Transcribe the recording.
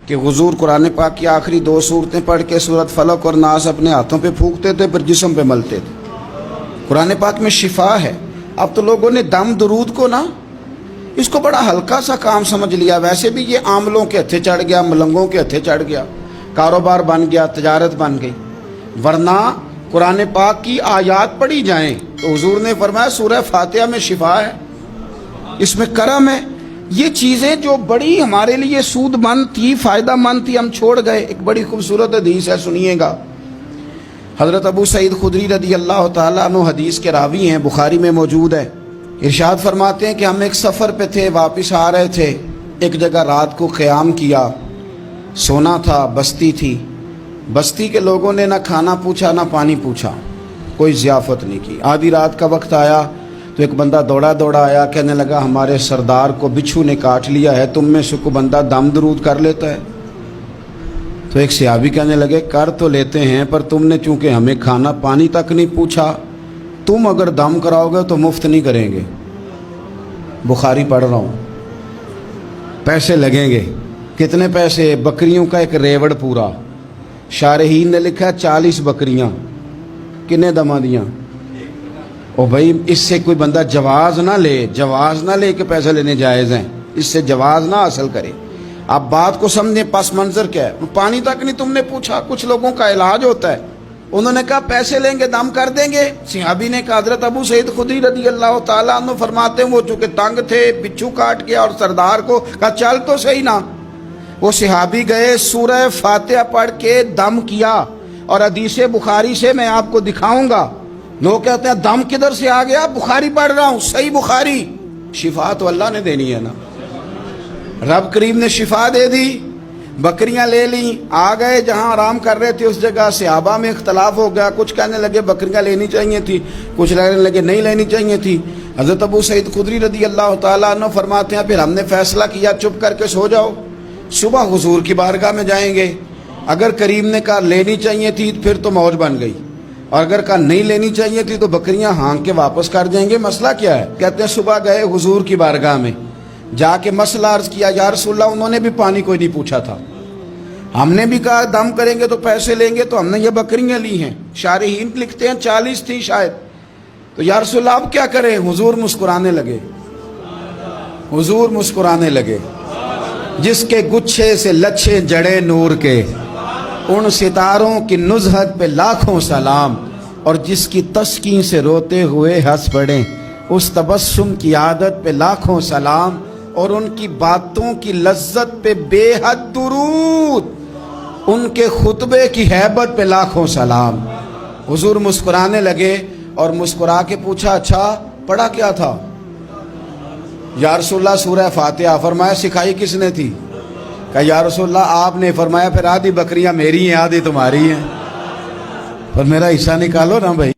کہ हुजूर कुरान पाक की आखिरी 2 सूरतें पढ़ के सूरत फलक और नास अपने हाथों पे फूंकते थे, फिर जिस्म पे मलते थे। कुरान पाक में शिफा है। अब तो लोगों ने दम दरूद को ना इसको बड़ा हल्का सा काम समझ लिया। वैसे भी ये आमलों के हथे चढ़ गया, मलंगों के हथे चढ़ गया, कारोबार बन गया, तजारत बन गई। वरना कुरान पाक की आयात पढ़ी जाएं तो हुजूर ने फरमाया सूरह फातिहा में शिफा है, इसमें करम है। ये चीज़ें जो बड़ी हमारे लिए सूदमंद थी, फ़ायदा मंद थी, हम छोड़ गए। एक बड़ी खूबसूरत हदीस है, सुनिएगा। हज़रत अबू सईद खुदरी रदी अल्लाह ताला अन्हु हदीस के रावी हैं, बुखारी में मौजूद है। इरशाद फरमाते हैं कि हम एक सफ़र पे थे, वापस आ रहे थे। एक जगह रात को क़याम किया, सोना था, बस्ती थी। बस्ती के लोगों ने ना खाना पूछा ना पानी पूछा, कोई ज़ियाफ़त नहीं की। आधी रात का वक्त आया तो एक बंदा दौड़ा दौड़ा आया, कहने लगा हमारे सरदार को बिच्छू ने काट लिया है, तुम में से कोई बंदा दम दरूद कर लेता है? तो एक सहाबी कहने लगे कर तो लेते हैं, पर तुमने चूँकि हमें खाना पानी तक नहीं पूछा, तुम अगर दम कराओगे तो मुफ्त नहीं करेंगे। बुखारी पढ़ रहा हूँ। पैसे लगेंगे। कितने पैसे? बकरियों का एक रेवड़ पूरा। शारहीन ने लिखा 40 बकरियाँ। कितने दमा दियाँ? ओ भाई, इससे कोई बंदा जवाज़ ना ले के पैसे लेने जायज़ हैं, इससे जवाज़ ना हासिल करे। आप बात को समझें, पस मंज़र क्या है। पानी तक नहीं तुमने पूछा। कुछ लोगों का इलाज होता है, उन्होंने कहा पैसे लेंगे, दम कर देंगे। सहाबी ने कहा, हज़रत अबू सईद खुदरी रदी अल्लाह ताला अन्हु फरमाते हैं वो चूँकि तंग थे, बिच्छू काट गया और सरदार को कहा चल तो सही ना। वो सहाबी गए, सूरह फातिहा पढ़ के दम किया, और हदीस बुखारी से मैं आपको दिखाऊंगा। लोग कहते हैं दम किधर से आ गया? बुखारी पढ़ रहा हूँ, सही बुखारी। शिफा तो अल्लाह ने देनी है ना, रब करीम ने शिफा दे दी। बकरियां ले ली, आ गए जहां आराम कर रहे थे उस जगह। सहाबा में इख्तलाफ हो गया, कुछ कहने लगे बकरियां लेनी चाहिए थी, कुछ कहने लगे नहीं लेनी चाहिए थी। हज़रत अबू सईद खुदरी रदी अल्लाह ताला अन्हु फरमाते हैं फिर हमने फैसला किया चुप करके सो जाओ, सुबह हुजूर की बारगाह में जाएंगे। अगर करीम ने कहा लेनी चाहिए थी फिर तो मौज बन गई, और अगर कहा नहीं लेनी चाहिए थी तो बकरियां हाँक के वापस कर जाएंगे। मसला क्या है? कहते हैं सुबह गए हुजूर की बारगाह में, जाके मसला अर्ज किया, या रसूलल्लाह उन्होंने भी पानी कोई नहीं पूछा था, हमने भी कहा दम करेंगे तो पैसे लेंगे, तो हमने ये बकरियां ली हैं। शारहीन लिखते हैं 40 थी शायद। तो या रसूलल्लाह अब क्या करें? हुजूर मुस्कुराने लगे। हुजूर मुस्कुराने लगे। जिसके गुच्छे से लच्छे जड़े नूर के, उन सितारों की नुज़हत पे लाखों सलाम, और जिसकी तस्कीन से रोते हुए हंस पड़े, उस तबस्सुम की आदत पे लाखों सलाम, और उनकी बातों की लज्जत पे बेहद दुरूद, उनके खुतबे की हैबत पे लाखों सलाम। हुजूर मुस्कुराने लगे और मुस्कुरा के पूछा अच्छा पढ़ा क्या था? या रसूलल्लाह सूरह फातिहा। फरमाया सिखाई किसने थी? कहा या रसूलल्लाह आपने। फरमाया फिर आधी बकरियां मेरी हैं आधी तुम्हारी हैं, पर मेरा हिस्सा निकालो ना भाई।